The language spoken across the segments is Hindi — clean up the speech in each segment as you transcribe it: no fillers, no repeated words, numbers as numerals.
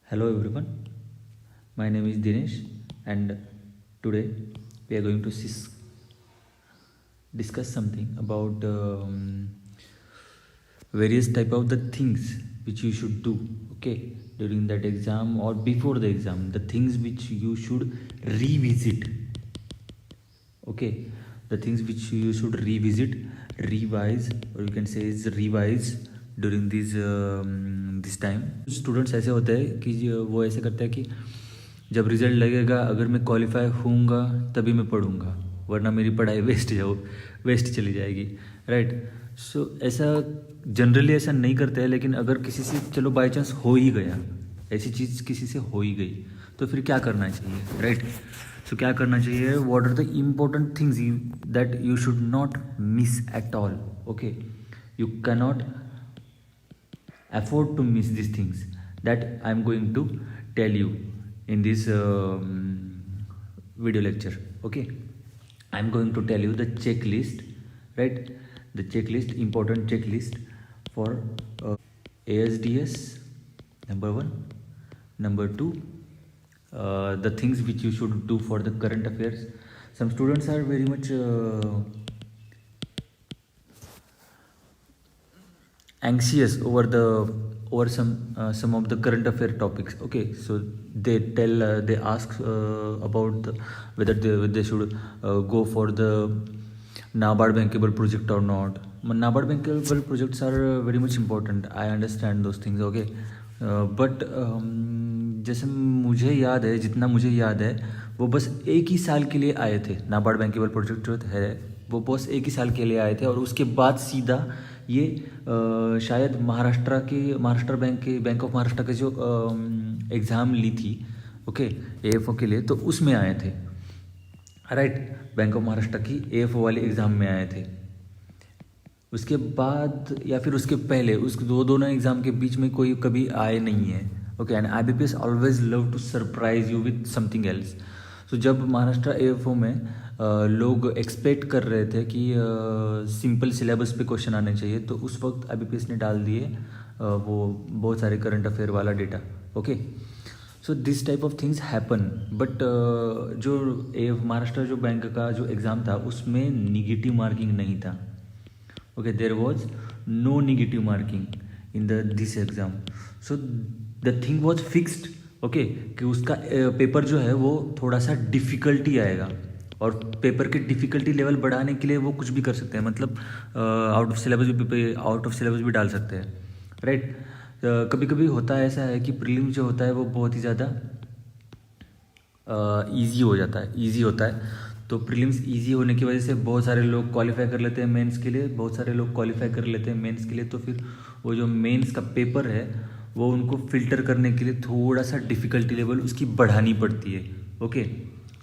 Hello everyone, my name is Dinesh and today we are going to discuss something about various type of the things which you should do, okay, during that exam or before the exam, the things which you should revisit, okay, the things which you should revisit, revise, or you can say is revise during this time. Students ऐसे होते हैं कि वो ऐसे करते हैं कि जब रिजल्ट लगेगा अगर मैं क्वालिफाई होऊंगा तभी मैं पढ़ूंगा, वरना मेरी पढ़ाई वेस्ट चली जाएगी, राइट। सो ऐसा जनरली ऐसा नहीं करते हैं, लेकिन अगर किसी से चलो बाई चांस हो ही गया, ऐसी चीज़ किसी से हो ही गई, तो फिर क्या करना चाहिए, राइट। सो क्या करना चाहिए, what are the important things that you should not miss at all, okay. You cannot afford to miss these things that I am going to tell you in this video lecture, okay. I am going to tell you the checklist, right, the checklist, important checklist for ASDS, number 1. Number 2, the things which you should do for the current affairs. Some students are very much anxious over some of the current affair topics, okay. So they ask about whether they should go for the NABARD bankable project or not. NABARD bankable projects are very much important, I understand those things, okay. But जैसे मुझे याद है, जितना मुझे याद है, वो बस एक ही साल के लिए आए थे। नाबार्ड बैंकेबल प्रोजेक्ट जो है वो बस एक ही साल के लिए आए थे, और उसके बाद सीधा ये शायद महाराष्ट्र बैंक ऑफ महाराष्ट्र के जो एग्ज़ाम ली थी, ओके, AFO के लिए, तो उसमें आए थे, राइट। बैंक ऑफ महाराष्ट्र की AFO वाले एग्ज़ाम में आए थे। उसके बाद या फिर उसके पहले उस दोनों एग्ज़ाम के बीच में कोई कभी आए नहीं है, okay. And IBPS always love to surprise you with something else. So जब महाराष्ट्र AFO में लोग एक्सपेक्ट कर रहे थे कि सिंपल सिलेबस पे क्वेश्चन आने चाहिए, तो उस वक्त IBPS ने डाल दिए वो बहुत सारे करंट अफेयर वाला data, okay. So this type of things happen, but जो महाराष्ट्र जो बैंक का जो एग्ज़ाम था उसमें निगेटिव मार्किंग नहीं था, okay. There was no negative marking in this exam. So the thing was fixed, okay, कि उसका पेपर जो है वो थोड़ा सा डिफ़िकल्टी आएगा, और पेपर के डिफ़िकल्टी लेवल बढ़ाने के लिए वो कुछ भी कर सकते हैं, मतलब आउट ऑफ सिलेबस भी डाल सकते हैं, राइट। कभी कभी होता है, ऐसा है कि प्रीलिम जो होता है वो बहुत ही ज़्यादा ईजी होता है, तो प्रीलिम्स ईजी होने की वजह से बहुत सारे लोग क्वालिफाई कर लेते हैं मेंस के लिए, तो फिर वो जो मेंस का पेपर है वो उनको फिल्टर करने के लिए थोड़ा सा डिफ़िकल्टी लेवल उसकी बढ़ानी पड़ती है, okay.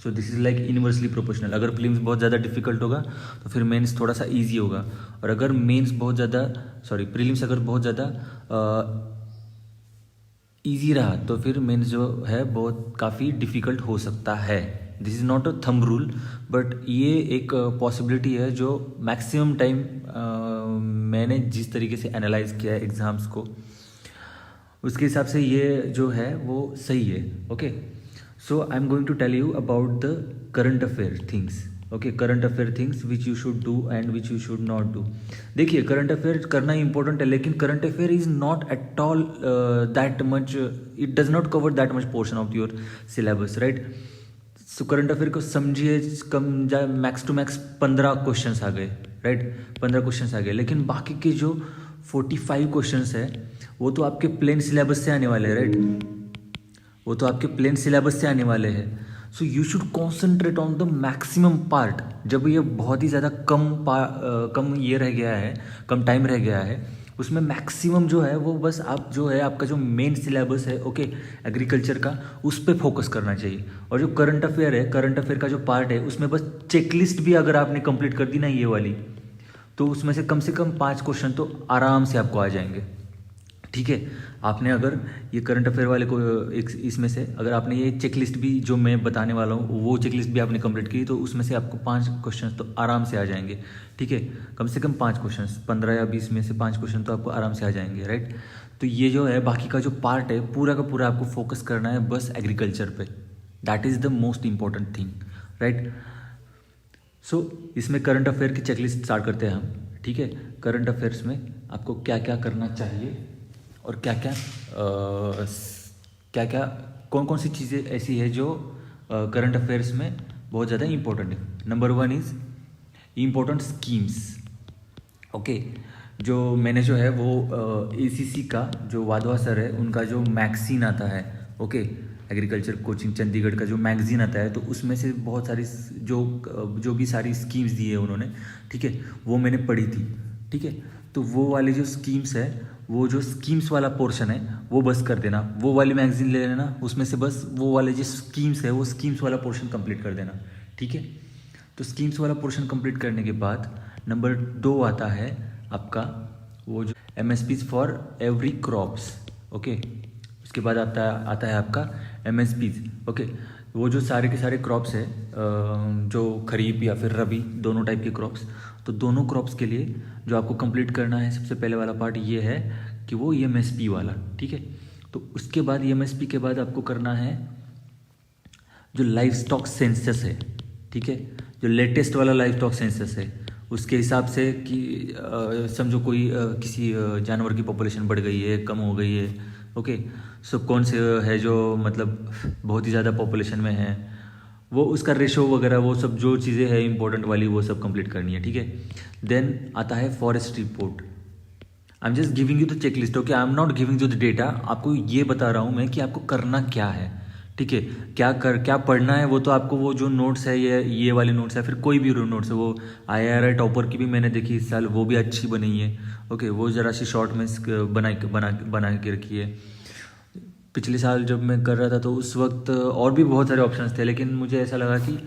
So this is like inversely proportional. अगर प्रीलिम्स बहुत ज़्यादा डिफिकल्ट होगा तो फिर मेंस थोड़ा सा इजी होगा, और अगर प्रीलिम्स अगर बहुत ज़्यादा इजी रहा तो फिर मेंस जो है बहुत काफ़ी डिफ़िकल्ट हो सकता है। This is not a thumb rule, but ये एक पॉसिबिलिटी है जो मैक्सिमम टाइम मैंने जिस तरीके से एनालाइज किया है एग्ज़ाम्स को, उसके हिसाब से ये जो है वो सही है, okay. So I am going to tell you about the current affair things, okay. Current affair things which you should do and which you should not do. देखिए, करंट अफेयर करना इंपॉर्टेंट है, लेकिन current affair is not at all that much, it does not cover that much portion of your syllabus, right. So current affair को समझिए, मैक्स टू मैक्स 15 क्वेश्चन आ गए, राइट, 15 क्वेश्चन आ गए, लेकिन बाकी के जो 45 क्वेश्चन है वो तो आपके प्लेन सिलेबस से आने वाले हैं, राइट, वो तो आपके प्लेन सिलेबस से आने वाले हैं। So you should concentrate on the maximum part. जब ये बहुत ही ज़्यादा कम ये रह गया है, कम टाइम रह गया है, उसमें मैक्सिमम जो है वो बस आप जो है आपका जो मेन सिलेबस है, ओके, एग्रीकल्चर का, उस पर फोकस करना चाहिए। और जो करंट अफेयर का जो पार्ट है उसमें बस चेकलिस्ट भी अगर आपने कंप्लीट कर दी ना ये वाली, तो उसमें से कम 5 क्वेश्चन तो आराम से आपको आ जाएंगे, ठीक है। आपने अगर ये करंट अफेयर वाले को इसमें से अगर आपने ये चेकलिस्ट भी जो मैं बताने वाला हूँ वो चेकलिस्ट भी आपने कंप्लीट की, तो उसमें से आपको 5 क्वेश्चन तो आराम से आ जाएंगे, ठीक है। कम से कम 5 क्वेश्चन, 15 या 20 में से 5 क्वेश्चन तो आपको आराम से आ जाएंगे, राइट। तो ये जो है बाकी का जो पार्ट है पूरा का पूरा आपको फोकस करना है बस एग्रीकल्चर पे। That is the most important thing, right. So इसमें करंट अफेयर की चेकलिस्ट स्टार्ट करते हैं हम, ठीक है। करंट अफेयर्स में आपको क्या क्या करना चाहिए और क्या क्या क्या क्या कौन कौन सी चीज़ें ऐसी है जो करंट अफेयर्स में बहुत ज़्यादा इम्पोर्टेंट है। Number 1 is important schemes. Okay, जो मैंने जो है वो ACC का जो वाधवा सर है उनका जो मैगजीन आता है, ओके, एग्रीकल्चर कोचिंग चंडीगढ़ का जो मैगजीन आता है, तो उसमें से बहुत सारी जो भी सारी स्कीम्स दी है उन्होंने, ठीक है, वो मैंने पढ़ी थी, ठीक है। तो वो वाली जो स्कीम्स है, वो जो स्कीम्स वाला पोर्शन है वो बस कर देना, वो वाली मैगजीन ले लेना, उसमें से बस वो वाले जो स्कीम्स है वो स्कीम्स वाला पोर्शन कंप्लीट कर देना, ठीक है। तो स्कीम्स वाला पोर्शन कंप्लीट करने के बाद नंबर 2 आता है आपका वो जो MSPs for every crops, okay. उसके बाद आता है आपका MSPs, ओके। वो जो सारे के सारे क्रॉप्स है, जो खरीफ या फिर रबी दोनों टाइप के क्रॉप्स, तो दोनों क्रॉप्स के लिए जो आपको कंप्लीट करना है सबसे पहले वाला पार्ट ये है कि वो MSP वाला, ठीक है। तो उसके बाद MSP के बाद आपको करना है जो लाइव स्टॉक सेंसस है, ठीक है, जो लेटेस्ट वाला लाइव स्टॉक सेंसस है, उसके हिसाब से कि समझो कोई किसी जानवर की पॉपुलेशन बढ़ गई है, कम हो गई है, ओके। सो कौन से है जो मतलब बहुत ही ज़्यादा पॉपुलेशन में है, वो उसका रेशो वगैरह वो सब जो चीज़ें हैं इंपॉर्टेंट वाली वो सब कंप्लीट करनी है, ठीक है। देन आता है forest report. I am just giving you the checklist, okay, I am not giving you the data. आपको ये बता रहा हूँ मैं कि आपको करना क्या है, ठीक है। क्या पढ़ना है वो तो आपको वो जो नोट्स है ये वाले नोट्स है, फिर कोई भी नोट्स है, वो IIR टॉपर की भी मैंने देखी इस साल, वो भी अच्छी बनी है, ओके। वो ज़रा सी शॉर्ट में बना के रखी है। पिछले साल जब मैं कर रहा था तो उस वक्त और भी बहुत सारे ऑप्शंस थे, लेकिन मुझे ऐसा लगा कि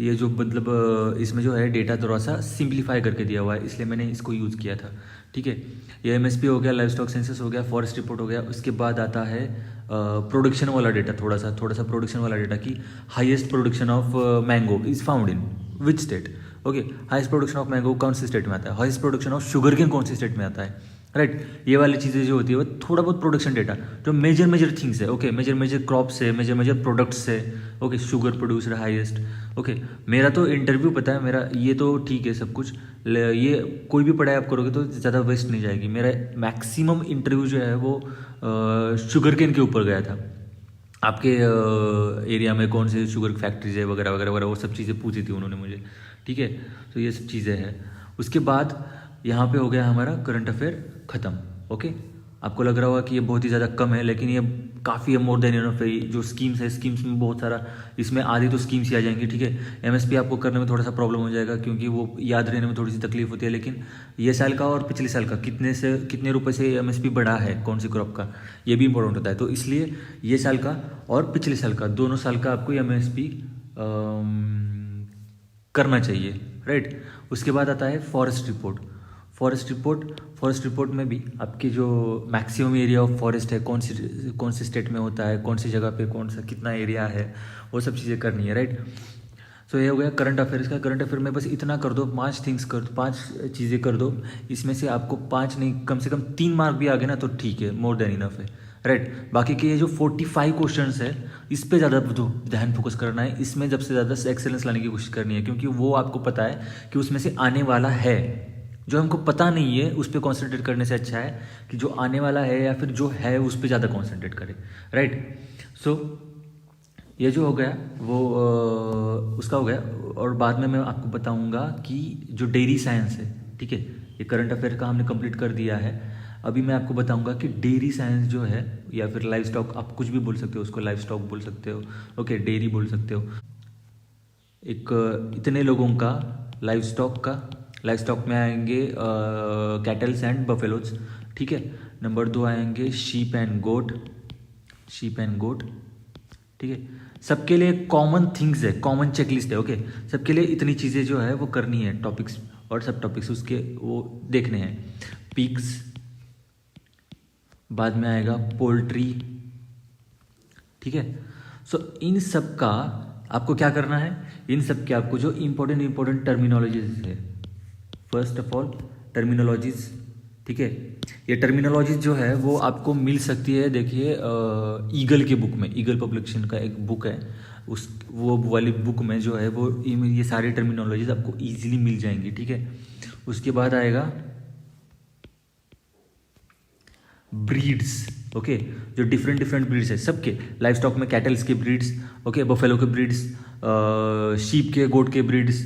ये जो मतलब इसमें जो है डेटा थोड़ा सा सिंप्लीफाई करके दिया हुआ है, इसलिए मैंने इसको यूज़ किया था, ठीक है। ये MSP हो गया, लाइव स्टॉक सेंसस हो गया, फॉरेस्ट रिपोर्ट हो गया। उसके बाद आता है प्रोडक्शन वाला डेटा, थोड़ा सा प्रोडक्शन वाला डेटा कि highest production of mango is found in which state, okay. Highest production of mango कौन सी स्टेट में आता है, highest production of sugar cane कौन सी स्टेट में आता है, राइट। ये वाली चीज़ें जो होती है वो थोड़ा बहुत प्रोडक्शन डेटा जो मेजर थिंग्स है, ओके, मेजर क्रॉप्स है, मेजर प्रोडक्ट्स है, okay. Sugar producer highest, okay. मेरा तो इंटरव्यू पता है, मेरा ये तो ठीक है सब कुछ, ये कोई भी पढ़ाई आप करोगे तो ज़्यादा वेस्ट नहीं जाएगी। मेरा मैक्सिमम इंटरव्यू जो है वो शुगर केन के ऊपर गया था। आपके एरिया में कौन से शुगर फैक्ट्रीज है वगैरह वगैरह वगैरह, वो सब चीज़ें पूछी थी उन्होंने मुझे, ठीक है। तो ये सब चीज़ें हैं। उसके बाद यहाँ पे हो गया हमारा करंट अफेयर ख़त्म, ओके। आपको लग रहा होगा कि ये बहुत ही ज़्यादा कम है, लेकिन ये काफ़ी है, मोर देन इनफ है। जो स्कीम्स है, स्कीम्स में बहुत सारा, इसमें आधी तो स्कीम्स ही आ जाएंगी, ठीक है। MSP आपको करने में थोड़ा सा प्रॉब्लम हो जाएगा क्योंकि वो याद रहने में थोड़ी सी तकलीफ होती है, लेकिन ये साल का और पिछले साल का कितने रुपए से MSP बढ़ा है कौन सी क्रॉप का, ये भी इंपॉर्टेंट होता है। तो इसलिए ये साल का और पिछले साल का दोनों साल का आपको MSP करना चाहिए, राइट। उसके बाद आता है फॉरेस्ट रिपोर्ट में भी आपकी जो मैक्सिमम एरिया ऑफ फॉरेस्ट है, कौन सी स्टेट में होता है, कौन सी जगह पे कौन सा कितना एरिया है, वो सब चीज़ें करनी है, राइट। सो ये हो गया करंट अफेयर्स का। करंट अफेयर में बस इतना कर दो, 5 चीज़ें कर दो, इसमें से आपको 5 नहीं कम से कम 3 मार्क भी आ गए ना तो ठीक है, मोर देन इनफ है, राइट। बाकी के ये जो 45 क्वेश्चंस है इस पे ज़्यादा ध्यान फोकस करना है, इसमें जब से ज़्यादा एक्सेलेंस लाने की कोशिश करनी है, क्योंकि वो आपको पता है कि उसमें से आने वाला है। जो हमको पता नहीं है उस पर कॉन्सेंट्रेट करने से अच्छा है कि जो आने वाला है या फिर जो है उस पर ज़्यादा कॉन्सेंट्रेट करें, राइट। सो ये जो हो गया वो उसका हो गया। और बाद में मैं आपको बताऊंगा कि जो डेयरी साइंस है, ठीक है, ये करंट अफेयर का हमने कंप्लीट कर दिया है। अभी मैं आपको बताऊंगा कि डेयरी साइंस जो है, या फिर लाइव स्टॉक, आप कुछ भी बोल सकते हो उसको, लाइव स्टॉक बोल सकते हो, ओके, डेयरी बोल सकते हो। एक इतने लोगों का लाइव स्टॉक में आएंगे कैटल्स एंड बफेलोज, ठीक है। नंबर 2 आएंगे शीप एंड गोट, ठीक है। सबके लिए कॉमन थिंग्स है, कॉमन चेकलिस्ट है, ओके। सबके लिए इतनी चीज़ें जो है वो करनी है, टॉपिक्स और सब टॉपिक्स उसके वो देखने हैं। पिग्स, बाद में आएगा पोल्ट्री, ठीक है। सो इन सब का आपको क्या करना है, इन सब के आपको जो इंपॉर्टेंट टर्मिनोलॉजीज है, फर्स्ट ऑफ ऑल टर्मिनोलॉजीज ठीक है। ये टर्मिनोलॉजी जो है वो आपको मिल सकती है, देखिए ईगल के बुक में, ईगल पब्लिकेशन का एक बुक है, उस वो वाली बुक में जो है वो ये सारी टर्मिनोलॉजीज आपको इजीली मिल जाएंगी, ठीक है। उसके बाद आएगा ब्रीड्स, ओके, जो डिफरेंट डिफरेंट ब्रीड्स है सबके, लाइफ स्टॉक में कैटल्स के ब्रीड्स, ओके, बफेलो के ब्रीड्स, शीप के, गोट के ब्रीड्स।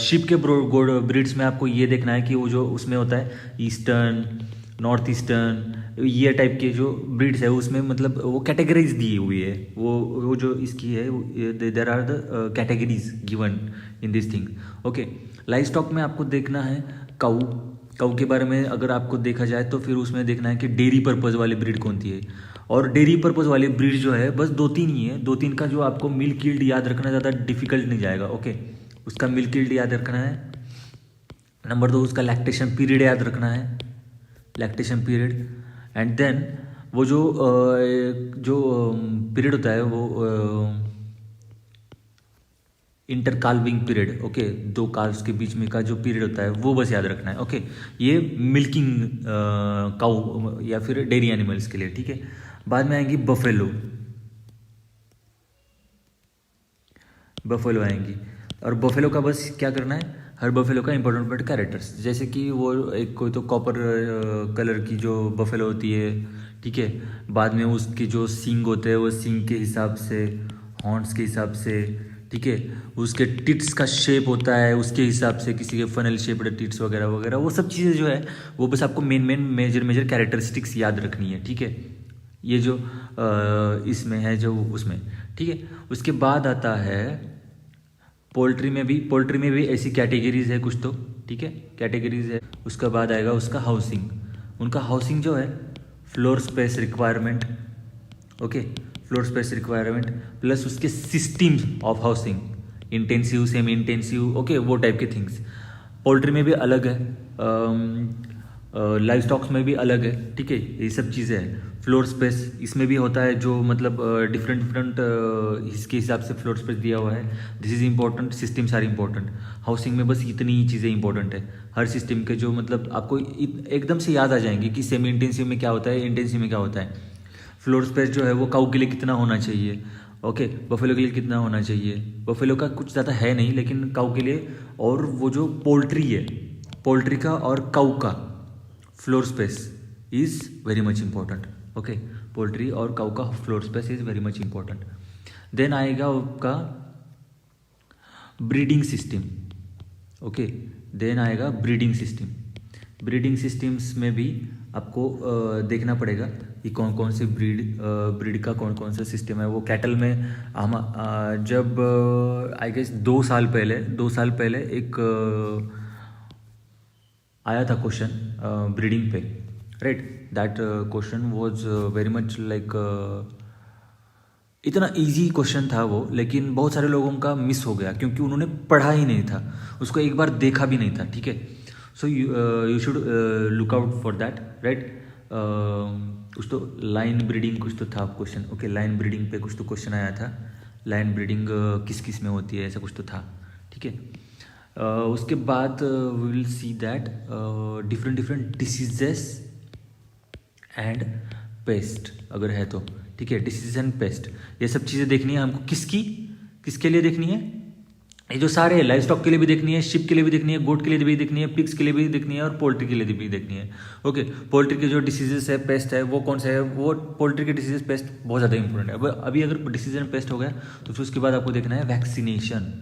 शीप के ब्रीड्स में आपको ये देखना है कि वो जो उसमें होता है ईस्टर्न, नॉर्थ ईस्टर्न, ये टाइप के जो ब्रीड्स है उसमें मतलब वो कैटेगरीज दी हुई है, वो जो इसकी है, there are the categories given in this thing, okay. Life stock में आपको देखना है काऊ के बारे में अगर आपको देखा जाए तो फिर उसमें देखना है कि डेयरी पर्पज़ वाली ब्रीड कौन सी है, और डेयरी पर्पज़ वाली ब्रीड जो है बस 2-3 ही है, 2-3 का जो आपको मिल्क यील्ड याद रखना ज़्यादा डिफिकल्ट नहीं जाएगा, ओके। उसका मिल्क यील्ड याद रखना है। नंबर 2 उसका लैक्टेशन पीरियड याद रखना है, लैक्टेशन पीरियड। एंड देन वो जो पीरियड होता है वो इंटर काल्विंग पीरियड, ओके, 2 काल्व्स के बीच में का जो पीरियड होता है वो बस याद रखना है, ओके। ये मिल्किंग काउ या फिर डेयरी एनिमल्स के लिए, ठीक है। बाद में आएंगी बफेलो आएंगी, और बफेलो का बस क्या करना है, हर बफेलो का इंपॉर्टेंट कैरेक्टर्स, जैसे कि वो एक कोई तो कॉपर कलर की जो बफेलो होती है, ठीक है। बाद में उसके जो सींग होते हैं वो सींग के हिसाब से, हॉर्न्स के हिसाब से, ठीक है। उसके टिट्स का शेप होता है उसके हिसाब से, किसी के फनल शेप्ड टिट्स वगैरह वगैरह, वो सब चीज़ें जो है वो बस आपको मेजर कैरेक्टरिस्टिक्स याद रखनी है, ठीक है। ये जो इसमें है जो उसमें, ठीक है। उसके बाद आता है पोल्ट्री में भी ऐसी कैटेगरीज है कुछ तो, ठीक है, कैटेगरीज है। उसका बाद आएगा उसका हाउसिंग, उनका हाउसिंग जो है floor space requirement, okay, floor space requirement plus उसके systems of housing, intensive, semi intensive, okay, वो टाइप के थिंग्स। पोल्ट्री में भी अलग है, लाइव स्टॉक्स में भी अलग है, ठीक है, ये सब चीज़ें हैं। फ्लोर स्पेस इसमें भी होता है जो मतलब डिफरेंट इसके हिसाब से फ्लोर स्पेस दिया हुआ है, this is important, systems are important. Housing में बस इतनी ही चीज़ें इंपॉर्टेंट है, हर सिस्टम के जो मतलब आपको एकदम से याद आ जाएंगे कि सेमी इंटेंसिव में क्या होता है, इंटेंसिव में क्या होता है। फ्लोर स्पेस जो है वो काऊ के लिए कितना होना चाहिए, ओके, बफेलो के लिए कितना होना चाहिए, बफेलो का कुछ ज़्यादा है नहीं लेकिन काऊ के लिए, और वो जो पोल्ट्री है, पोल्ट्री का और काऊ का floor space is very much important, okay, poultry और काऊ का floor space is very much important. Then आएगा आपका ब्रीडिंग सिस्टम, ओके, देन आएगा ब्रीडिंग सिस्टम। ब्रीडिंग सिस्टम्स में भी आपको देखना पड़ेगा कि कौन कौन से ब्रीड का कौन कौन सा सिस्टम है। वो कैटल में हम जब आई गेस 2 साल पहले एक आया था क्वेश्चन ब्रीडिंग पे, right, that question was very much like, इतना इजी क्वेश्चन था वो, लेकिन बहुत सारे लोगों का मिस हो गया क्योंकि उन्होंने पढ़ा ही नहीं था, उसको एक बार देखा भी नहीं था, ठीक है। So you should look out for that, right. कुछ तो लाइन ब्रीडिंग कुछ तो था क्वेश्चन, ओके, लाइन ब्रीडिंग पे कुछ तो क्वेश्चन आया था, लाइन ब्रीडिंग किस किस में होती है, ऐसा कुछ तो था, ठीक है। उसके बाद we will see that different diseases and pest अगर है तो, ठीक है, डिसीज एंड पेस्ट, ये सब चीज़ें देखनी है हमको। किसके लिए देखनी है, ये जो सारे लाइव स्टॉक के लिए भी देखनी है, शिप के लिए भी देखनी है, गोट के लिए भी देखनी है, पिग्स के लिए भी देखनी है, और पोल्ट्री के लिए भी देखनी है, ओके। पोल्ट्री के जो डिसीजेस है, पेस्ट है, वो कौन सा है, वो पोल्ट्री के डिसीजेस पेस्ट बहुत ज़्यादा इंपॉर्टेंट है। अब अभी अगर डिसीज एंड पेस्ट हो गया तो फिर उसके बाद आपको देखना है vaccination,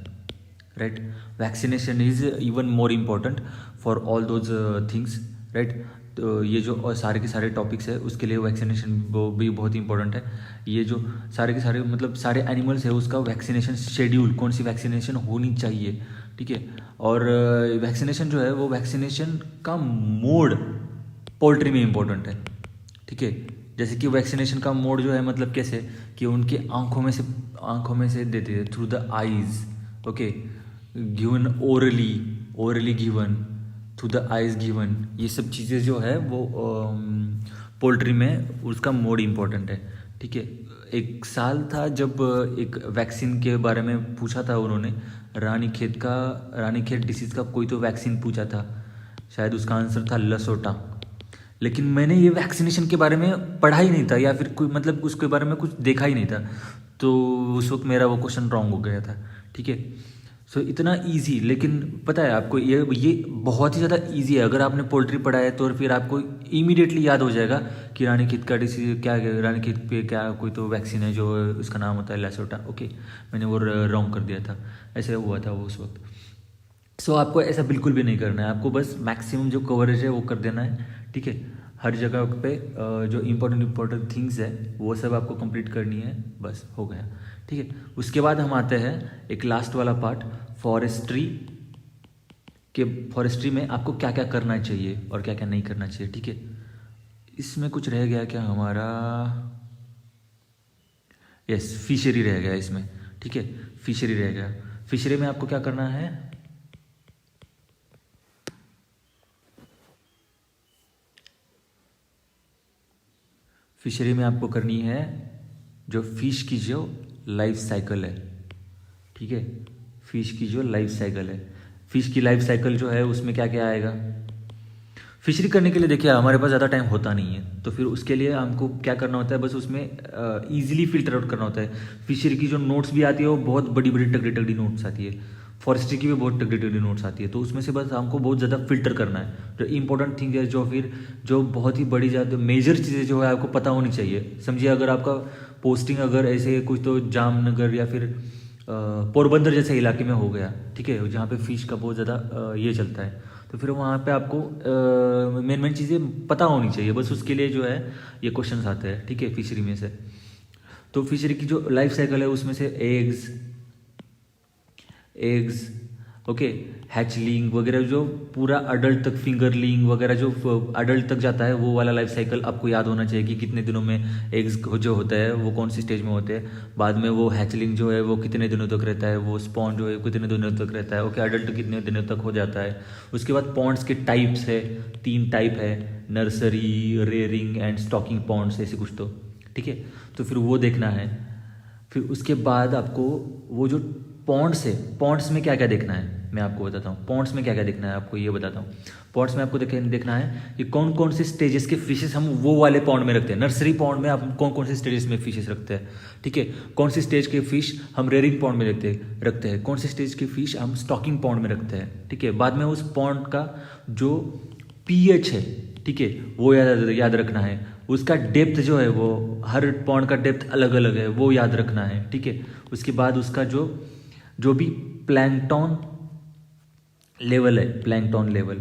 right. Vaccination is even more important for all those things, right. तो ये जो सारे के सारे टॉपिक्स है उसके लिए वैक्सीनेशन भी बहुत इंपॉर्टेंट है। ये जो सारे के सारे मतलब सारे एनिमल्स है उसका वैक्सीनेशन शेड्यूल, कौन सी वैक्सीनेशन होनी चाहिए, ठीक है। और वैक्सीनेशन जो है वो वैक्सीनेशन का मोड पोल्ट्री में इंपॉर्टेंट है, ठीक है। जैसे कि वैक्सीनेशन का मोड जो है मतलब कैसे कि उनके आँखों में से देते हैं through the eyes, okay, given orally given, through the eyes given, ये सब चीज़ें जो है वो पोल्ट्री में उसका मोड इम्पॉर्टेंट है, ठीक है। एक साल था जब एक वैक्सीन के बारे में पूछा था उन्होंने, रानीखेत डिसीज़ का कोई तो वैक्सीन पूछा था, शायद उसका आंसर था लसोटा, लेकिन मैंने ये वैक्सीनेशन के बारे में पढ़ा ही नहीं था, या फिर कोई मतलब उसके बारे में कुछ देखा ही नहीं था, तो उस वक्त मेरा वो क्वेश्चन रॉन्ग हो गया था। ठीक है, सो इतना इजी, लेकिन पता है आपको ये बहुत ही ज़्यादा इजी है। अगर आपने पोल्ट्री पढ़ा है तो फिर आपको इमीडिएटली याद हो जाएगा कि रानीखेत का डिसीज क्या है, रानीखेत पे क्या कोई तो वैक्सीन है जो उसका नाम होता है लैसोटा। ओके, मैंने वो रॉन्ग कर दिया था, ऐसे हुआ था वो उस वक्त। सो आपको ऐसा बिल्कुल भी नहीं करना है, आपको बस मैक्सिमम जो कवरेज है वो कर देना है। ठीक है, हर जगह पे जो इम्पोर्टेंट थिंग्स है वो सब आपको कंप्लीट करनी है, बस हो गया। ठीक है, उसके बाद हम आते हैं एक लास्ट वाला पार्ट, फॉरेस्ट्री के। फॉरेस्ट्री में आपको क्या क्या करना चाहिए और क्या क्या नहीं करना चाहिए। ठीक है, इसमें कुछ रह गया क्या हमारा, यस फिशरी रह गया इसमें। ठीक है, फिशरी रह गया। फिशरी में आपको क्या करना है, फिशरी में आपको करनी है जो फिश की जो लाइफ साइकिल है। ठीक है, फिश की जो लाइफ साइकिल है, फिश की लाइफ साइकिल जो है उसमें क्या क्या आएगा। फिशरी करने के लिए देखिए हमारे पास ज़्यादा टाइम होता नहीं है, तो फिर उसके लिए हमको क्या करना होता है, बस उसमें ईजिली फिल्टर आउट करना होता है। फिशरी की जो नोट्स भी आती है वो बहुत बड़ी बड़ी तगड़ी तगड़ी नोट्स आती है, फॉरेस्ट्री की भी बहुत तगड़ी तगड़ी नोट्स आती है, तो उसमें से बस हमको बहुत ज़्यादा फिल्टर करना है। जो इंपॉर्टेंट थिंग है, जो फिर जो बहुत ही बड़ी ज़्यादा मेजर चीज़ें जो है आपको पता होनी चाहिए। समझिए अगर आपका पोस्टिंग अगर ऐसे कुछ तो जामनगर या फिर पोरबंदर जैसे इलाके में हो गया, ठीक है, जहाँ पे फिश का बहुत ज़्यादा ये चलता है, तो फिर वहाँ पे आपको मेन मेन चीज़ें पता होनी चाहिए, बस उसके लिए जो है ये क्वेश्चंस आते हैं। ठीक है, फिशरी में से तो फिशरी की जो लाइफ साइकिल है उसमें से एग्स ओके, हैचलिंग वगैरह, जो पूरा अडल्ट तक, फिंगरलिंग वगैरह जो अडल्ट तक जाता है, वो वाला लाइफ साइकिल आपको याद होना चाहिए कि कितने दिनों में एग्स जो होता है वो कौन सी स्टेज में होते हैं। बाद में वो हैचलिंग जो है वो कितने दिनों तक रहता है, वो स्पॉन जो है कितने दिनों तक रहता है। ओके, अडल्ट कितने दिनों तक हो जाता है। उसके बाद पॉन्ड्स के टाइप्स है, 3 टाइप है, nursery, rearing and stocking ponds, ऐसे कुछ तो। ठीक है, तो फिर वो देखना है। फिर उसके बाद आपको वो जो पॉन्ड्स है, पॉन्ड्स में क्या क्या देखना है मैं आपको बताता हूँ। पॉन्ड्स में क्या क्या देखना है आपको ये बताता हूँ। पॉन्ड्स में आपको देखना है कि कौन कौन से स्टेजेस के फिशेस हम वो वाले पॉन्ड में रखते हैं। नर्सरी पॉन्ड में आप कौन कौन से स्टेजेस में फिशेस रखते हैं। ठीक है, कौन सी स्टेज के फिश हम रेयरिंग पॉन्ड में रखते हैं, कौन से स्टेज के फिश हम स्टॉकिंग पॉन्ड में रखते हैं। ठीक है, बाद में उस पॉन्ड का जो पीएच है, ठीक है, वो याद रखना है। उसका डेप्थ जो है वो हर पॉन्ड का डेप्थ अलग अलग है, वो याद रखना है। ठीक है, उसके बाद उसका जो भी प्लैंकटन लेवल है, प्लैंकटन लेवल,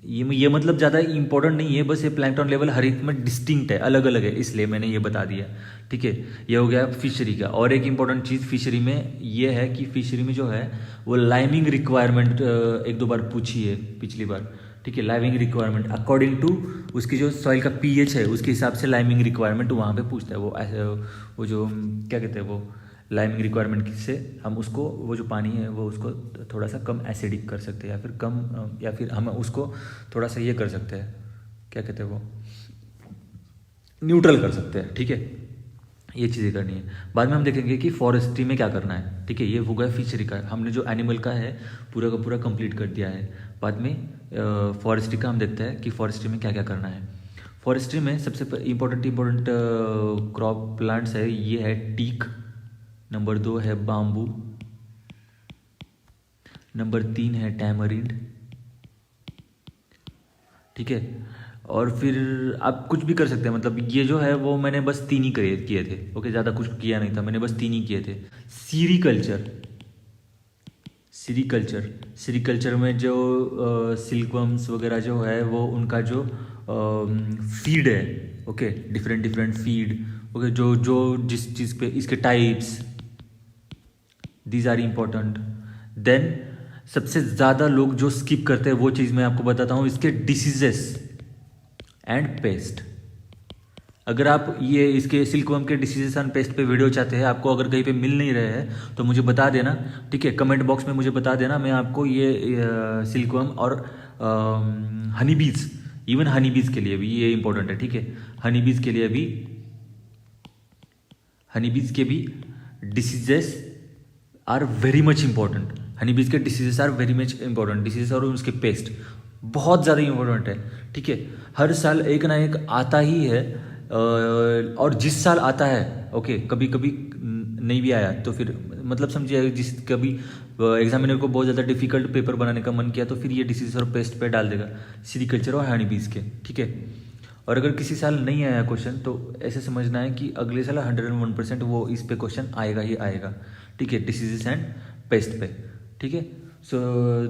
ये मतलब ज़्यादा इंपॉर्टेंट नहीं है, बस ये प्लैंकटन लेवल हर एक में डिस्टिंक्ट है, अलग अलग है, इसलिए मैंने ये बता दिया। ठीक है, ये हो गया फिशरी का। और एक इंपॉर्टेंट चीज़ फिशरी में ये है कि फिशरी में जो है वो लाइमिंग रिक्वायरमेंट 1-2 बार पूछी है पिछली बार। ठीक है, लाइमिंग रिक्वायरमेंट अकॉर्डिंग टू उसकी जो सॉइल का पीएच है उसके हिसाब से लाइमिंग रिक्वायरमेंट वहाँ पे पूछता है। वो ऐसे वो जो क्या कहते हैं, वो लाइमिंग रिक्वायरमेंट से हम उसको वो जो पानी है वो उसको थोड़ा सा कम एसिडिक कर सकते हैं, या फिर कम, या फिर हम उसको थोड़ा सा ये कर सकते हैं, क्या कहते हैं वो, न्यूट्रल कर सकते हैं। ठीक है, ये चीज़ें करनी है। बाद में हम देखेंगे कि फॉरेस्ट्री में क्या करना है। ठीक है, ये हो गया फिशरी का, हमने जो एनिमल का है पूरा का पूरा कंप्लीट कर दिया है। बाद में फॉरेस्ट्री का हम देखते हैं कि फॉरेस्ट्री में क्या क्या करना है। फॉरेस्ट्री में सबसे इम्पोर्टेंट क्रॉप प्लांट्स है, ये है टीक, नंबर 2 है बाम्बू, नंबर 3 है टैमरिंड। ठीक है, और फिर आप कुछ भी कर सकते हैं, मतलब ये जो है वो मैंने बस 3 ही किए थे। ओके, ज़्यादा कुछ किया नहीं था, मैंने बस 3 ही किए थे। सीरीकल्चर में जो सिल्कवर्म्स वगैरह जो है वो उनका जो फीड है, ओके, डिफरेंट फीड, ओके, जो जिस चीज़ पे इसके types, these are important. Then सबसे ज़्यादा लोग जो स्किप करते हैं वो चीज़ मैं आपको बताता हूँ, इसके डिसीजेस एंड पेस्ट। अगर आप ये इसके सिल्कवर्म के डिसीजेस एंड पेस्ट पे वीडियो चाहते हैं, आपको अगर कहीं पे मिल नहीं रहे हैं तो मुझे बता देना। ठीक है, कमेंट बॉक्स में मुझे बता देना, मैं आपको ये सिल्कवर्म और हनीबीज, इवन हनीबीज के लिए भी ये इंपॉर्टेंट है। ठीक है, हनीबीज के भी diseases are very much important. Honeybees के diseases are very much important, diseases और उसके पेस्ट। बहुत ज़्यादा इम्पोर्टेंट है, ठीक है। हर साल एक ना एक आता ही है, और जिस साल आता है, ओके, कभी कभी नहीं भी आया तो फिर मतलब समझिए, जिस कभी एग्जामिनर को बहुत ज़्यादा डिफिकल्ट पेपर बनाने का मन किया तो फिर ये डिसीज और पेस्ट पे डाल देगा, सीरीकल्चर और हनी बीज के, ठीक है। और अगर किसी साल नहीं आया क्वेश्चन तो ऐसे समझना है कि अगले साल 101% वो इस पे क्वेश्चन आएगा ही आएगा, ठीक है, डिसीजेस एंड पेस्ट पे, ठीक है। So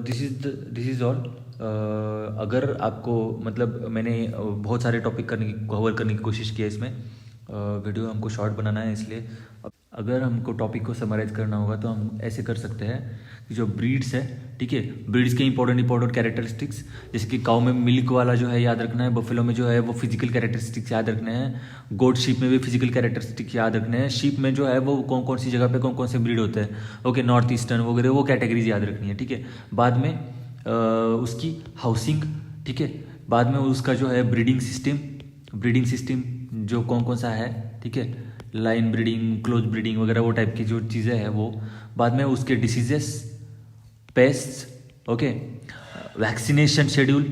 this is all. अगर आपको मतलब मैंने बहुत सारे टॉपिक कवर करने की कोशिश की है इसमें, वीडियो हमको शॉर्ट बनाना है, इसलिए अगर हमको टॉपिक को समराइज करना होगा तो हम ऐसे कर सकते हैं कि जो ब्रीड्स है, ठीक है, ब्रीड्स के इंपॉर्टेंट कैरेक्टरिस्टिक्स, जैसे कि काउ में मिल्क वाला जो है याद रखना है, बफेलो में जो है वो फिजिकल कैरेक्टरिस्टिक्स याद रखने हैं, गोट शीप में भी फिजिकल कैरेक्टरिस्टिक्स याद रखने हैं, शीप में जो है वो कौन कौन सी जगह पे कौन कौन से ब्रीड होते हैं, ओके, नॉर्थ ईस्टर्न वगैरह वो कैटेगरीज याद रखनी है, ठीक है। बाद में उसकी हाउसिंग, ठीक है, बाद में उसका जो है ब्रीडिंग सिस्टम जो कौन कौन सा है, ठीक है, लाइन ब्रीडिंग, क्लोज ब्रीडिंग वगैरह वो टाइप की जो चीज़ें हैं वो। बाद में उसके diseases, pests, okay, vaccination schedule,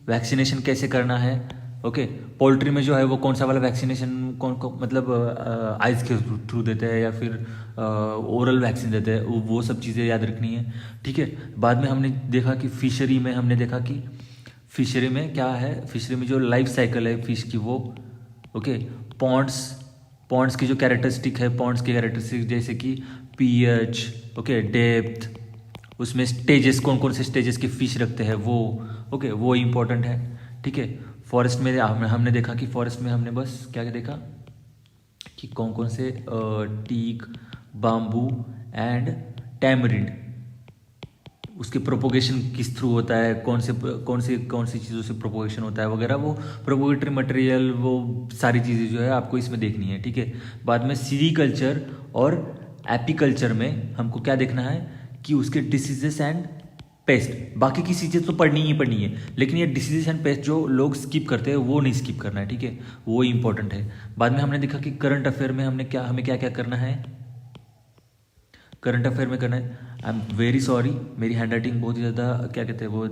vaccination कैसे करना है, ओके, पोल्ट्री में जो है वो कौन सा वाला वैक्सीनेशन कौन मतलब आइज के थ्रू देते हैं या फिर ओरल वैक्सीन देते हैं, वो सब चीज़ें याद रखनी है, ठीक है। बाद में हमने देखा कि फिशरी में हमने देखा कि फिशरी में क्या है, फिशरी में जो लाइफ साइकिल है फिश की वो, ओके, पॉन्ड्स की जो कैरेक्टरिस्टिक है, पॉन्ड्स की कैरेक्टरिस्टिक जैसे कि पीएच, ओके, डेप्थ, उसमें स्टेजेस कौन कौन से स्टेजेस के फिश रखते हैं वो, ओके, वो इम्पोर्टेंट है, ठीक है। फॉरेस्ट में हमने देखा कि फॉरेस्ट में हमने बस क्या क्या देखा कि कौन कौन से टीक, बाम्बू एंड टैमरिंड, उसके प्रोपोगेशन किस थ्रू होता है, कौन सी चीज़ों से प्रोपोगेशन होता है वगैरह, वो प्रोपोगेटरी मटेरियल, वो सारी चीज़ें जो है आपको इसमें देखनी है, ठीक है। बाद में सीरीकल्चर और एपीकल्चर में हमको क्या देखना है कि उसके डिसीजेस एंड पेस्ट, बाकी की चीज़ें तो पढ़नी ही पढ़नी है, लेकिन ये डिसीजेस एंड पेस्ट जो लोग स्किप करते हैं वो नहीं स्किप करना है, ठीक है, वो इंपॉर्टेंट है। बाद में हमने देखा कि करंट अफेयर में हमें क्या क्या करना है, करंट अफेयर में करना है। आई एम वेरी सॉरी, मेरी हैंड राइटिंग बहुत ही ज़्यादा क्या कहते हैं वो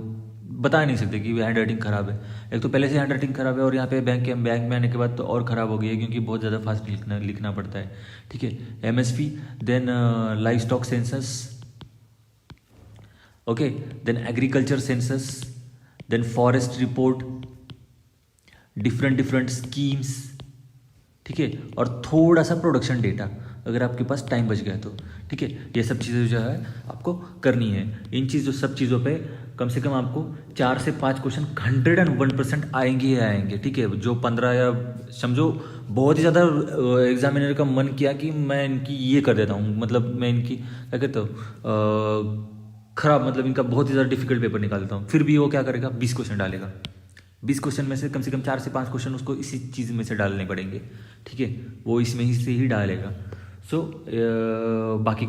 बता नहीं सकते कि हैंड राइटिंग ख़राब है, एक तो पहले से हैंड राइटिंग ख़राब है और यहाँ पे बैंक में आने के बाद तो और ख़राब हो गई है क्योंकि बहुत ज़्यादा फास्ट लिखना पड़ता है, ठीक है। MSP, then live stock census, okay, then agriculture census, then forest report, different schemes, ठीक है, और थोड़ा सा प्रोडक्शन डेटा अगर आपके पास टाइम बच गया तो, ठीक है। ये सब चीज़ें जो है आपको करनी है। इन सब चीज़ों पे कम से कम आपको 4 से 5 क्वेश्चन 101% आएंगे ही आएंगे, ठीक है। जो 15 या समझो बहुत ही ज़्यादा एग्जामिनर का मन किया कि मैं इनकी ये कर देता हूँ, मतलब मैं इनकी क्या कहता हूँ खराब, मतलब इनका बहुत ही ज़्यादा डिफिकल्ट पेपर निकाल देता हूँ, फिर भी वो क्या करेगा 20 क्वेश्चन डालेगा, 20 क्वेश्चन में से कम 4 से 5 क्वेश्चन उसको इसी चीज़ में से डालने पड़ेंगे, ठीक है, वो इसमें ही से ही डालेगा। सो बाकी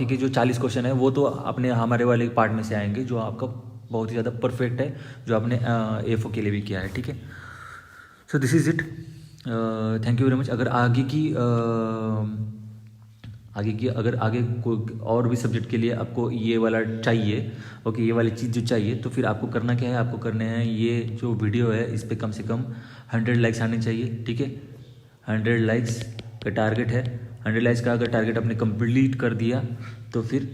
के जो 40 क्वेश्चन है वो तो अपने हमारे वाले पार्ट में से आएंगे जो आपका बहुत ही ज़्यादा परफेक्ट है, जो आपने एफओ के लिए भी किया है, ठीक है। So this is it, thank you very much. अगर आगे कोई और भी सब्जेक्ट के लिए आपको ये वाला चाहिए, ओके, ये वाली चीज़ जो चाहिए, तो फिर आपको करना क्या है, आपको करने हैं ये जो वीडियो है इस पर कम से कम 100 लाइक्स आने चाहिए, ठीक है। 100 लाइक्स का टारगेट है। 100 लाइक्स का अगर टारगेट आपने कंप्लीट कर दिया तो फिर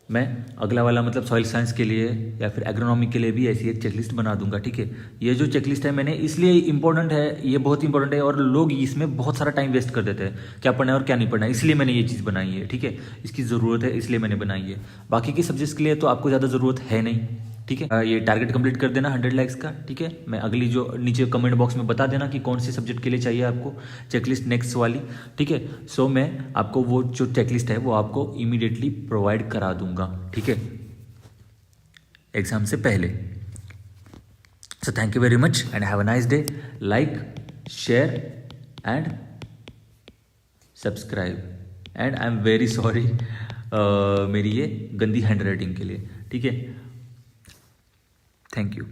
मैं अगला वाला मतलब सॉइल साइंस के लिए या फिर एग्रोनॉमी के लिए भी ऐसी एक चेकलिस्ट बना दूंगा, ठीक है। ये जो चेकलिस्ट है मैंने इसलिए इम्पोर्टेंट है, ये बहुत इंपॉर्टेंट है और लोग इसमें बहुत सारा टाइम वेस्ट कर देते हैं, क्या पढ़ना है और क्या नहीं पढ़ना है, इसलिए मैंने ये चीज़ बनाई है, ठीक है। इसकी ज़रूरत है इसलिए मैंने बनाई है, बाकी के सब्जेक्ट्स के लिए तो आपको ज़्यादा ज़रूरत है नहीं, ठीक है। ये टारगेट कंप्लीट कर देना 100 लाइक्स का, ठीक है। मैं अगली जो नीचे कमेंट बॉक्स में बता देना कि कौन से सब्जेक्ट के लिए चाहिए आपको चेकलिस्ट नेक्स्ट वाली, ठीक है। सो मैं आपको वो जो चेकलिस्ट है वो आपको इमीडिएटली प्रोवाइड करा दूंगा, ठीक है, एग्जाम से पहले। So thank you very much and have a nice day. Like, share and subscribe and I am very sorry मेरी ये गंदी हैंड राइटिंग के लिए, ठीक है। Thank you.